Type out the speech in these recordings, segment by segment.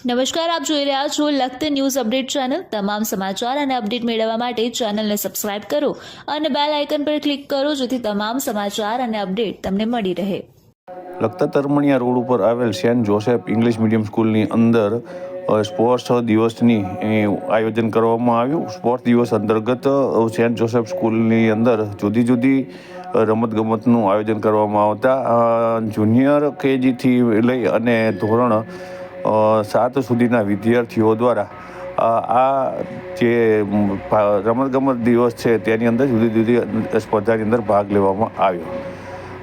નમસ્કાર, આપ જોઈ રહ્યા છો લખત ન્યૂઝ અપડેટ ચેનલ। તમામ સમાચાર અને અપડેટ મેળવવા માટે ચેનલને સબસ્ક્રાઇબ કરો અને બેલ આઇકન પર ક્લિક કરો જેથી તમામ સમાચાર અને અપડેટ તમને મળી રહે। લખતર તરમણિયા રોડ ઉપર આવેલ સેન્ટ જોસેફ ઇંગ્લિશ મીડિયમ સ્કૂલની અંદર સ્પોર્ટ્સ દિવસની આયોજન કરવામાં આવ્યું। સ્પોર્ટ્સ દિવસ અંતર્ગત સેન્ટ જોસેફ સ્કૂલની અંદર જુદી જુદી રમતગમતનું આયોજન કરવામાં આવતા જુનિયર કેજીથી લઈ અને ધોરણ 7 સુધીના વિદ્યાર્થીઓ દ્વારા આ જે રમતગમત દિવસ છે તેની અંદર જુદી જુદી સ્પર્ધાની અંદર ભાગ લેવામાં આવ્યો।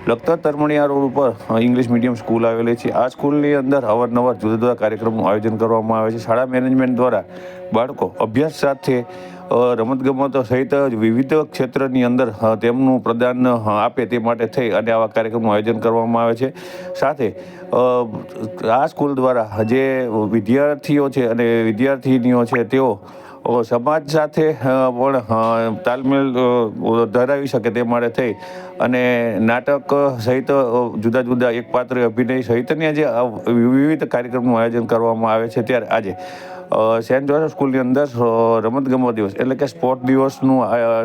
લખતર તરમણિયા રોડ ઉપર ઇંગ્લિશ મીડિયમ સ્કૂલ આવેલી છે। આ સ્કૂલની અંદર અવારનવાર જુદા જુદા કાર્યક્રમનું આયોજન કરવામાં આવે છે। શાળા મેનેજમેન્ટ દ્વારા બાળકો અભ્યાસ સાથે રમતગમત સહિત વિવિધ ક્ષેત્રની અંદર તેમનું પ્રદાન આપે તે માટે થઈ અને આવા કાર્યક્રમનું આયોજન કરવામાં આવે છે। સાથે આ સ્કૂલ દ્વારા જે વિદ્યાર્થીઓ છે અને વિદ્યાર્થીનીઓ છે તેઓ સમાજ સાથે પણ તાલમેલ ધરાવી શકે તે માટે થઈ અને નાટક સહિત જુદા જુદા એકપાત્રીય અભિનય સહિતના જે વિવિધ કાર્યક્રમનું આયોજન કરવામાં આવે છે। ત્યારે આજે સેન્ટ જોસેફ સ્કૂલની અંદર રમતગમત દિવસ એટલે કે સ્પોર્ટ દિવસનું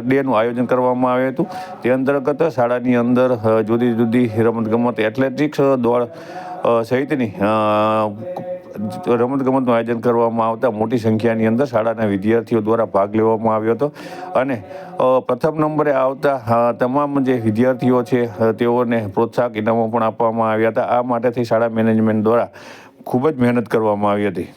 ડેનું આયોજન કરવામાં આવ્યું હતું। તે અંતર્ગત શાળાની અંદર જુદી જુદી રમતગમત એથ્લેટિક્સ દોડ સહિતની રમતગમતનું આયોજન કરવામાં આવતા મોટી સંખ્યાની અંદર શાળાના વિદ્યાર્થીઓ દ્વારા ભાગ લેવામાં આવ્યો હતો અને પ્રથમ નંબરે આવતા તમામ જે વિદ્યાર્થીઓ છે તેઓને પ્રોત્સાહક ઇનામો પણ આપવામાં આવ્યા હતા। આ માટેથી શાળા મેનેજમેન્ટ દ્વારા ખૂબ જ મહેનત કરવામાં આવી હતી।